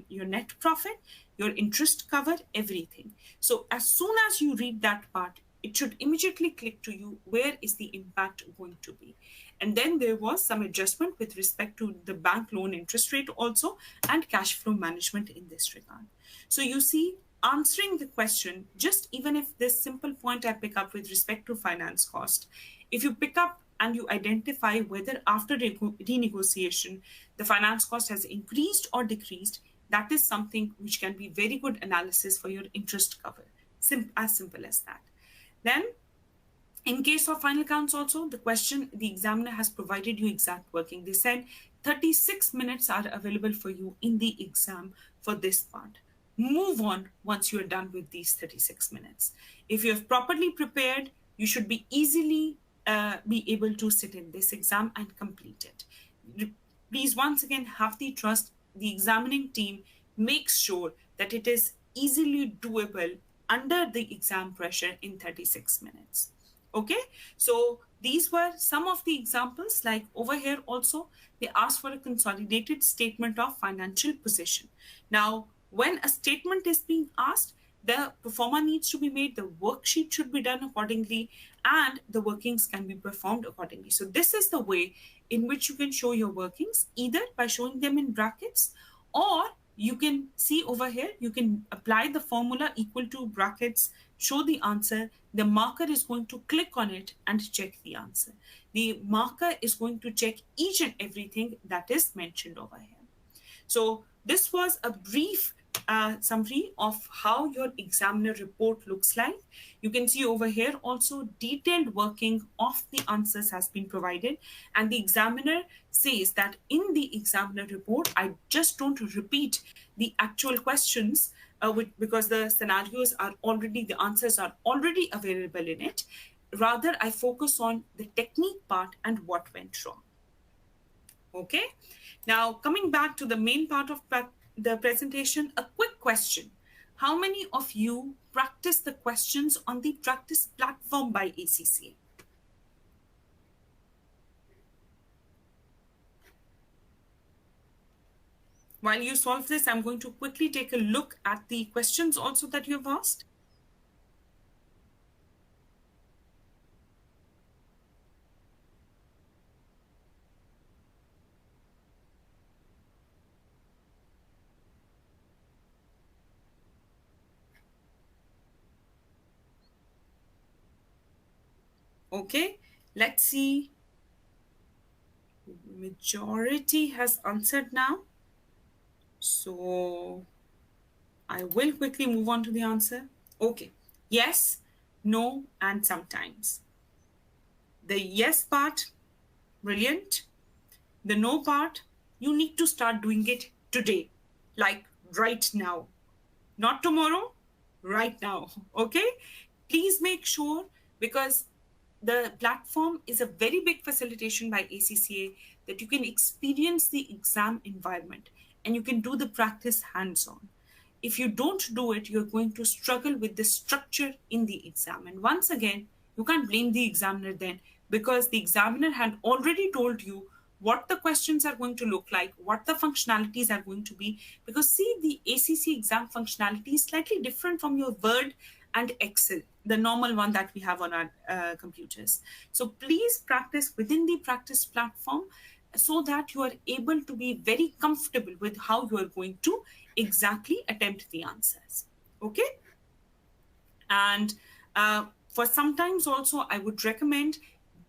your net profit, your interest cover, everything. So as soon as you read that part, it should immediately click to you where is the impact going to be. And then there was some adjustment with respect to the bank loan interest rate also and cash flow management in this regard. So you see, answering the question, just even if this simple point I pick up with respect to finance cost, if you pick up and you identify whether after renegotiation the finance cost has increased or decreased, that is something which can be very good analysis for your interest cover. As simple as that. Then in case of final accounts also, the question, the examiner has provided you exact working. They said 36 minutes are available for you in the exam for this part. Move on once you are done with these 36 minutes. If you have properly prepared, you should be easily be able to sit in this exam and complete it. Please once again have the trust. The examining team makes sure that it is easily doable under the exam pressure in 36 minutes. Okay, so these were some of the examples. Like over here also, they asked for a consolidated statement of financial position. Now, when a statement is being asked, the pro forma needs to be made, the worksheet should be done accordingly, and the workings can be performed accordingly. So this is the way in which you can show your workings, either by showing them in brackets, or you can see over here, you can apply the formula equal to brackets, show the answer. The marker is going to click on it and check the answer. The marker is going to check each and everything that is mentioned over here. So this was a brief summary of how your examiner report looks like. You can see over here also detailed working of the answers has been provided, and the examiner says that in the examiner report, I just don't repeat the actual questions because the scenarios are already, the answers are already available in it. Rather, I focus on the technique part and what went wrong. Okay, now coming back to the main part of the presentation, a quick question. How many of you practice the questions on the practice platform by ACCA? While you solve this, I'm going to quickly take a look at the questions also that you've asked. Okay, let's see. Majority has answered now. So I will quickly move on to the answer. Okay, yes, no, and sometimes. The yes part, brilliant. The no part, you need to start doing it today, like right now. Not tomorrow, right now. Okay, please make sure, because the platform is a very big facilitation by ACCA, that you can experience the exam environment and you can do the practice hands-on. If you don't do it, you're going to struggle with the structure in the exam. And once again, you can't blame the examiner then, because the examiner had already told you what the questions are going to look like, what the functionalities are going to be. Because see, the ACCA exam functionality is slightly different from your Word and Excel, the normal one that we have on our computers. So please practice within the practice platform so that you are able to be very comfortable with how you are going to exactly attempt the answers. Okay? And for sometimes also, I would recommend,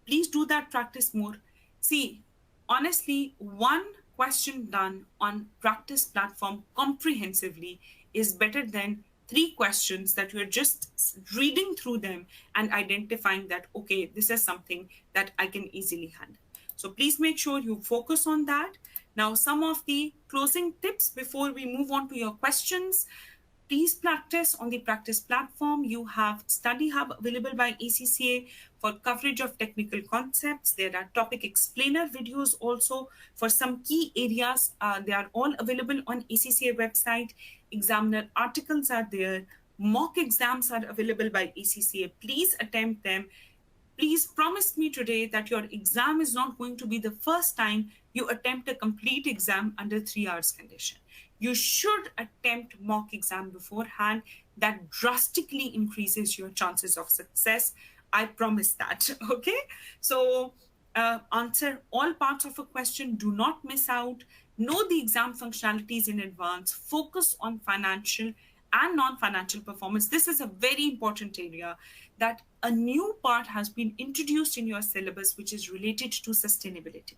please do that practice more. See, honestly, one question done on practice platform comprehensively is better than 3 questions that you're just reading through them and identifying that, okay, this is something that I can easily handle. So please make sure you focus on that. Now, some of the closing tips before we move on to your questions. Please practice on the practice platform. You have Study Hub available by ACCA for coverage of technical concepts. There are topic explainer videos also for some key areas. They are all available on ACCA website. Examiner articles are there. Mock exams are available by ACCA. Please attempt them. Please promise me today that your exam is not going to be the first time you attempt a complete exam under 3 hours condition. You should attempt mock exam beforehand. That drastically increases your chances of success. I promise that. Okay. So answer all parts of a question. Do not miss out. Know the exam functionalities in advance. Focus on financial and non-financial performance. This is a very important area, that a new part has been introduced in your syllabus, which is related to sustainability.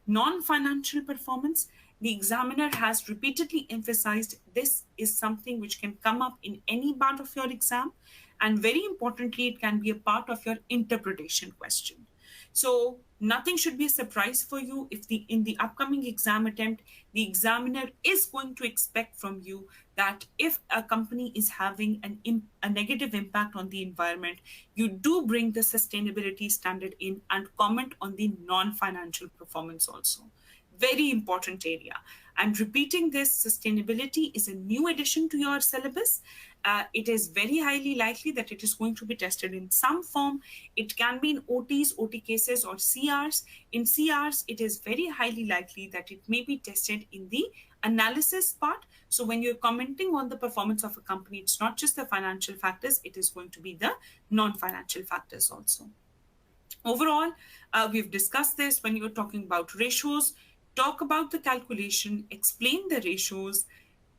Non-financial performance, the examiner has repeatedly emphasized this is something which can come up in any part of your exam. And very importantly, it can be a part of your interpretation question. So nothing should be a surprise for you if in the upcoming exam attempt, the examiner is going to expect from you that if a company is having a negative impact on the environment, you do bring the sustainability standard in and comment on the non-financial performance also. Very important area. I'm repeating this, sustainability is a new addition to your syllabus. It is very highly likely that it is going to be tested in some form. It can be in OTs, OT cases, or CRs. In CRs, it is very highly likely that it may be tested in the analysis part. So when you're commenting on the performance of a company, it's not just the financial factors, it is going to be the non-financial factors also. Overall, we've discussed this. When you're talking about ratios, talk about the calculation, explain the ratios,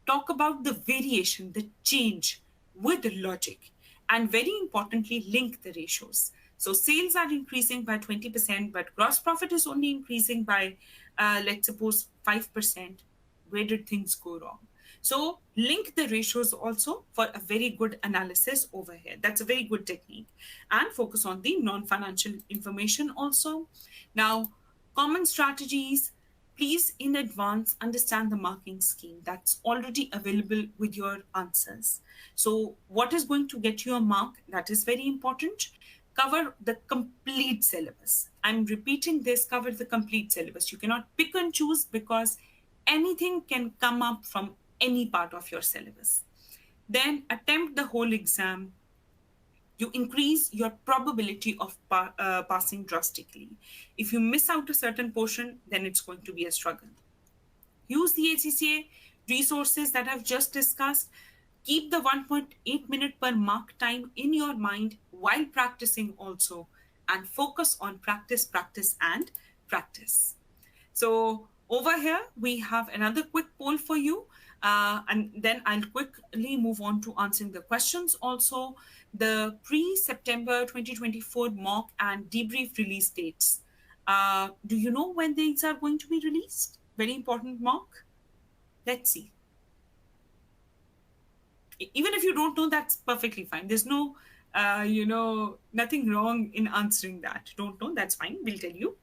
talk about the variation, the change with logic, and very importantly, link the ratios. So sales are increasing by 20%, but gross profit is only increasing by, let's suppose, 5%. Where did things go wrong? So link the ratios also for a very good analysis over here. That's a very good technique. And focus on the non-financial information also. Now, common strategies. Please, in advance, understand the marking scheme that's already available with your answers. So what is going to get you a mark? That is very important. Cover the complete syllabus. I'm repeating this, cover the complete syllabus. You cannot pick and choose because anything can come up from any part of your syllabus. Then attempt the whole exam. You increase your probability of passing drastically. If you miss out a certain portion, then it's going to be a struggle. Use the ACCA resources that I've just discussed. Keep the 1.8 minute per mark time in your mind while practicing also, and focus on practice, practice, and practice. So over here, we have another quick poll for you. And then I'll quickly move on to answering the questions also. The pre-September 2024 mock and debrief release dates. Do you know when these are going to be released? Very important mock. Let's see. Even if you don't know, that's perfectly fine. There's no, nothing wrong in answering that. Don't know, that's fine. We'll tell you.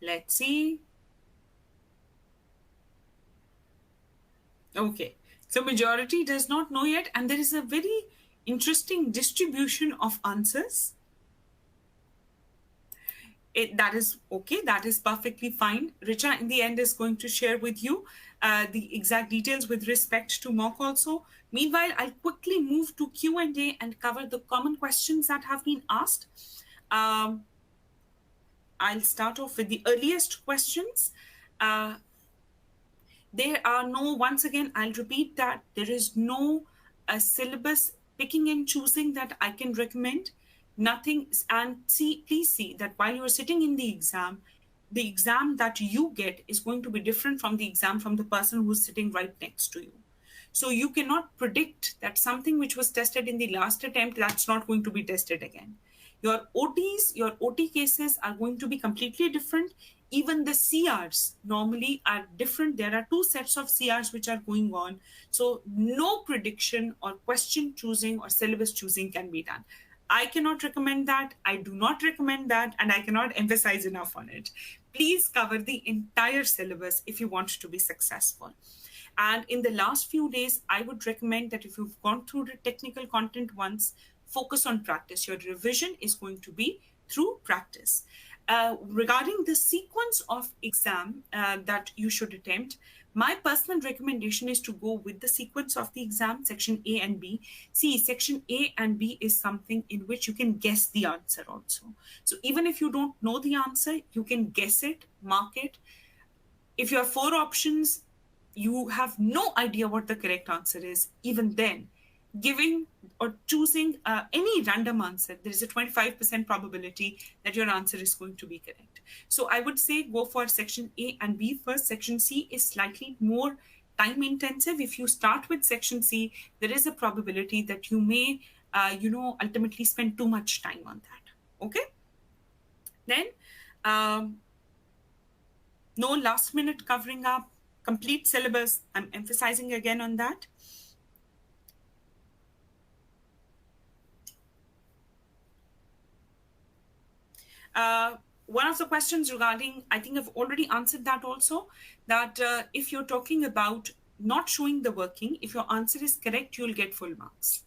Let's see. Okay, so majority does not know yet, and there is a very interesting distribution of answers. That is okay, that is perfectly fine. Richa in the end is going to share with you the exact details with respect to mock also. Meanwhile, I'll quickly move to Q&A and cover the common questions that have been asked. I'll start off with the earliest questions. There are no, once again, I'll repeat that there is no syllabus picking and choosing that I can recommend. nothing. And please see that while you're sitting in the exam that you get is going to be different from the exam from the person who's sitting right next to you. So you cannot predict that something which was tested in the last attempt, that's not going to be tested again. Your OTs, your OT cases are going to be completely different. Even the CRs normally are different. There are two sets of CRs which are going on. So no prediction or question choosing or syllabus choosing can be done. I cannot recommend that. I do not recommend that. And I cannot emphasize enough on it. Please cover the entire syllabus if you want to be successful. And in the last few days, I would recommend that if you've gone through the technical content once, focus on practice. Your revision is going to be through practice. Regarding the sequence of exam that you should attempt, my personal recommendation is to go with the sequence of the exam, section A and B. See, section A and B is something in which you can guess the answer also. So even if you don't know the answer, you can guess it, mark it. If you have 4 options, you have no idea what the correct answer is. Even then, giving or choosing any random answer, there is a 25% probability that your answer is going to be correct. So I would say go for section A and B first. Section C is slightly more time intensive. If you start with section C, there is a probability that you may, ultimately spend too much time on that. Okay. Then, no last minute covering up, complete syllabus. I'm emphasizing again on that. One of the questions regarding, I think I've already answered that also, that if you're talking about not showing the working, if your answer is correct, you'll get full marks.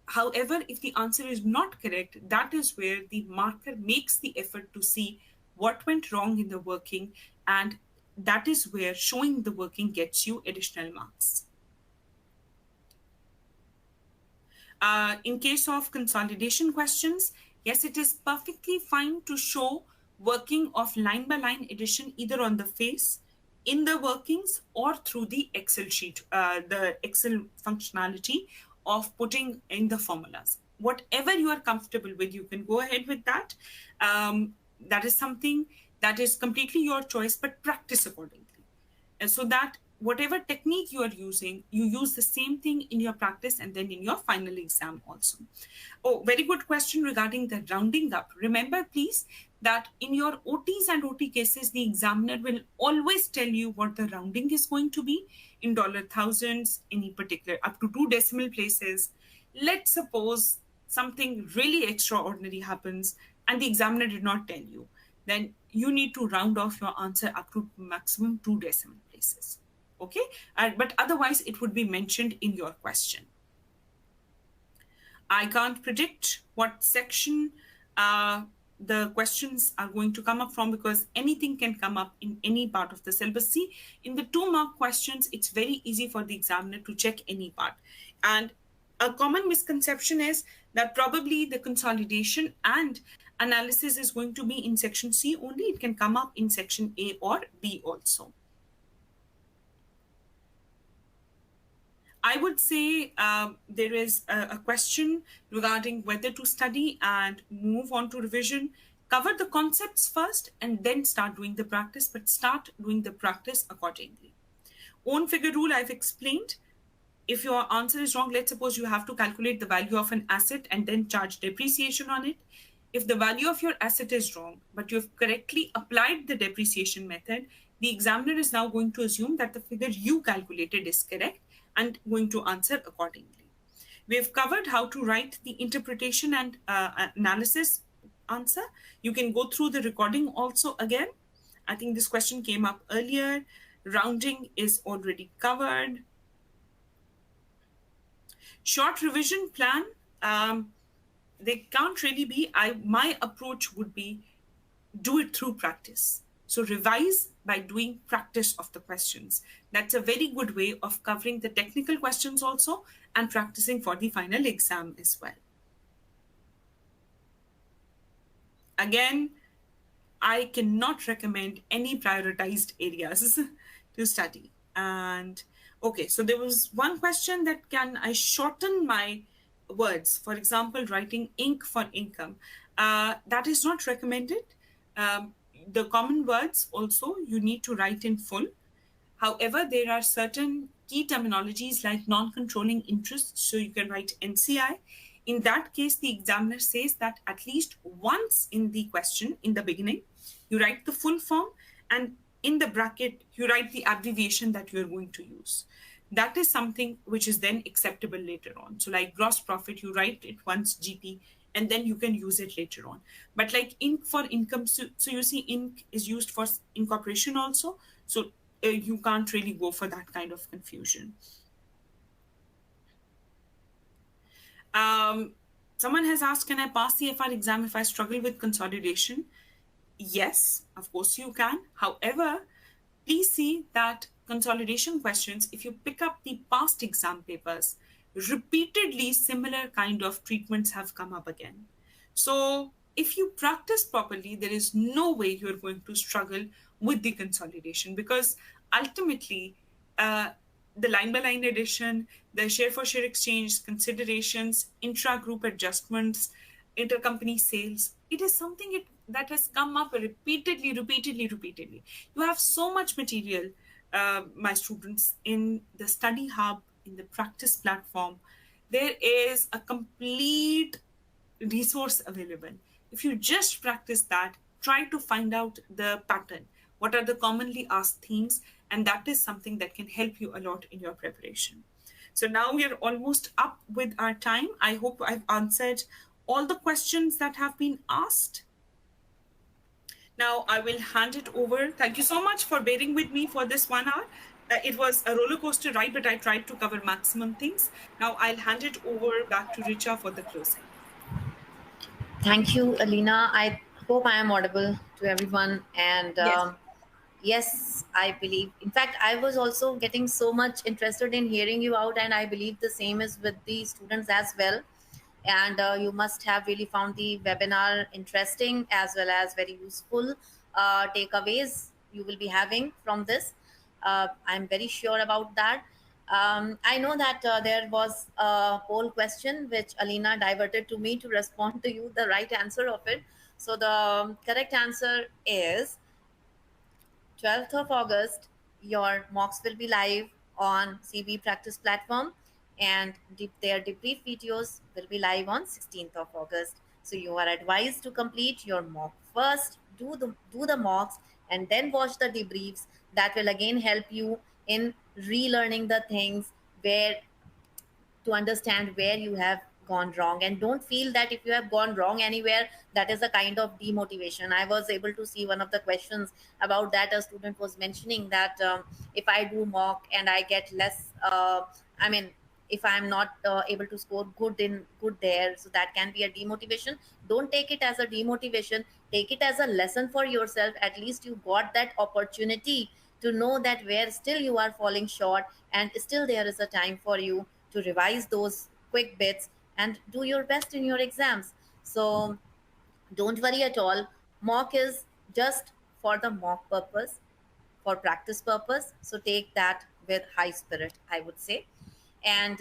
However, if the answer is not correct, that is where the marker makes the effort to see what went wrong in the working, and that is where showing the working gets you additional marks. In case of consolidation questions, yes, it is perfectly fine to show working of line by line addition either on the face, in the workings, or through the Excel sheet, the Excel functionality of putting in the formulas. Whatever you are comfortable with, you can go ahead with that. That is something that is completely your choice, but practice accordingly. And so that whatever technique you are using, you use the same thing in your practice and then in your final exam also. Oh, very good question regarding the rounding up. Remember, please, that in your OTs and OT cases, the examiner will always tell you what the rounding is going to be in dollar thousands, any particular, up to 2 decimal places. Let's suppose something really extraordinary happens and the examiner did not tell you. Then you need to round off your answer up to maximum 2 decimal places. Okay, but otherwise it would be mentioned in your question. I can't predict what section the questions are going to come up from, because anything can come up in any part of the syllabus. See, in the 2-mark questions, it's very easy for the examiner to check any part. And a common misconception is that probably the consolidation and analysis is going to be in section C only. It can come up in section A or B also. I would say there is a question regarding whether to study and move on to revision. Cover the concepts first and then start doing the practice, but start doing the practice accordingly. Own figure rule I've explained. If your answer is wrong, let's suppose you have to calculate the value of an asset and then charge depreciation on it. If the value of your asset is wrong, but you've correctly applied the depreciation method, the examiner is now going to assume that the figure you calculated is correct and going to answer accordingly. We have covered how to write the interpretation and analysis answer. You can go through the recording also again. I think this question came up earlier. Rounding is already covered. Short revision plan, they can't really be. My approach would be do it through practice. So revise by doing practice of the questions. That's a very good way of covering the technical questions also and practicing for the final exam as well. Again, I cannot recommend any prioritized areas to study. And okay, so there was one question that can I shorten my words, for example, writing ink for income, that is not recommended. The common words also you need to write in full. However, there are certain key terminologies like non-controlling interest, so you can write NCI. In that case, the examiner says that at least once in the question, in the beginning, you write the full form, and in the bracket, you write the abbreviation that you're going to use. That is something which is then acceptable later on. So, like gross profit, you write it once GP, and then you can use it later on. But like ink for income, so you see, ink is used for incorporation also. So you can't really go for that kind of confusion. Um, Someone has asked, can I pass the FR exam if I struggle with consolidation? Yes, of course you can. However, please see that consolidation questions, if you pick up the past exam papers, repeatedly similar kind of treatments have come up again. So if you practice properly, there is no way you're going to struggle with the consolidation, because ultimately, uh, the line by line addition, the share for share exchange, considerations, intra group adjustments, intercompany sales, it is something that has come up repeatedly, repeatedly, repeatedly. You have so much material, my students, in the study hub, in the practice platform. There is a complete resource available. If you just practice that, try to find out the pattern. What are the commonly asked themes? And that is something that can help you a lot in your preparation. So now we are almost up with our time. I hope I've answered all the questions that have been asked. Now I will hand it over. Thank you so much for bearing with me for this 1 hour. It was a roller coaster ride, but I tried to cover maximum things. Now I'll hand it over back to Richa for the closing. Thank you, Aleena. I hope I am audible to everyone. And Yes. yes, I believe. In fact, I was also getting so much interested in hearing you out, and I believe the same is with the students as well. And you must have really found the webinar interesting as well as very useful takeaways you will be having from this. I'm very sure about that. I know that there was a poll question which Aleena diverted to me to respond to you the right answer of it. So the correct answer is 12th of August, your mocks will be live on CB Practice platform, and their debrief videos will be live on 16th of August. So you are advised to complete your mock first, do the mocks, and then watch the debriefs. That will again help you in relearning the things where to understand where you have gone wrong, and don't feel that if you have gone wrong anywhere, that is a kind of demotivation. I was able to see one of the questions about that. A student was mentioning that if I do mock and I get less, I mean, if I'm not able to score good there, so that can be a demotivation. Don't take it as a demotivation, take it as a lesson for yourself. At least you got that opportunity to know that where still you are falling short, and still there is a time for you to revise those quick bits and do your best in your exams. So don't worry at all. Mock is just for the mock purpose, for practice purpose. So take that with high spirit, I would say. And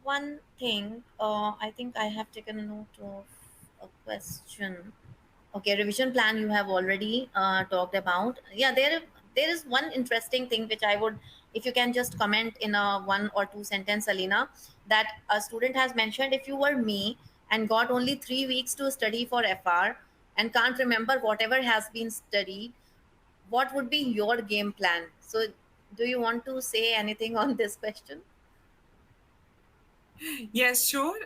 one thing, I think I have taken a note of a question. Okay, revision plan you have already talked about. Yeah, there is one interesting thing which I would, if you can just comment in a one or two sentence, Aleena, that a student has mentioned, if you were me and got only 3 weeks to study for FR and can't remember whatever has been studied, what would be your game plan? So, do you want to say anything on this question? Yes, sure.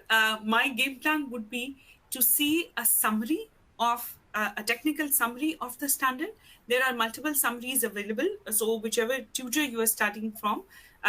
My game plan would be to see a summary of a technical summary of the standard. There are multiple summaries available. So, whichever tutor you are studying from,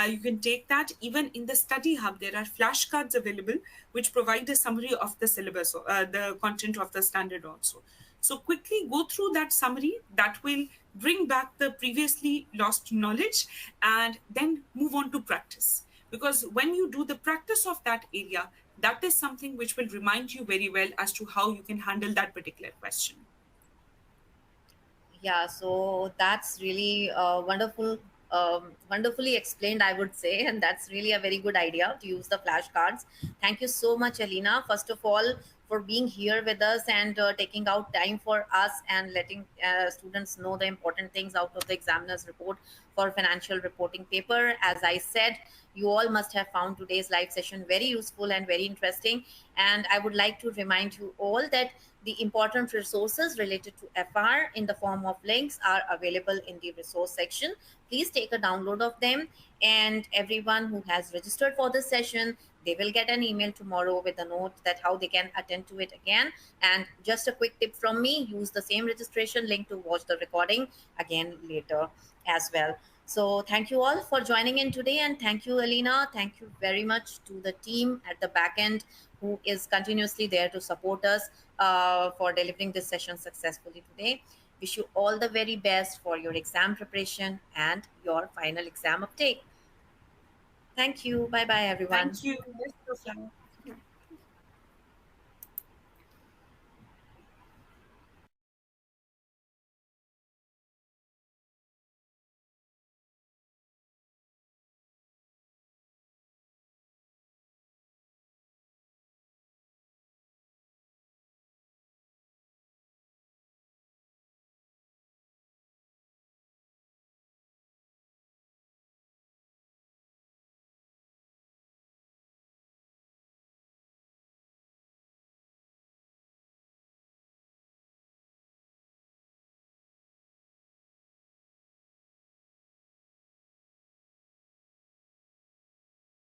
you can take that. Even in the study hub, there are flashcards available which provide a summary of the syllabus, the content of the standard also. So, quickly go through that summary. That will bring back the previously lost knowledge, and then move on to practice, because when you do the practice of that area, that is something which will remind you very well as to how you can handle that particular question. Yeah, so that's really wonderful wonderfully explained, I would say, and that's really a very good idea to use the flashcards. Thank you so much, Aleena, first of all, for being here with us and taking out time for us and letting students know the important things out of the examiner's report for financial reporting paper. As I said, you all must have found today's live session very useful and very interesting. And I would like to remind you all that the important resources related to FR in the form of links are available in the resource section. Please take a download of them. And everyone who has registered for this session, they will get an email tomorrow with a note that how they can attend to it again. And just a quick tip from me, use the same registration link to watch the recording again later as well. So thank you all for joining in today, and thank you, Aleena. Thank you very much to the team at the back end who is continuously there to support us for delivering this session successfully today. Wish you all the very best for your exam preparation and your final exam uptake. Thank you. Bye bye, everyone. Thank you. Best of luck.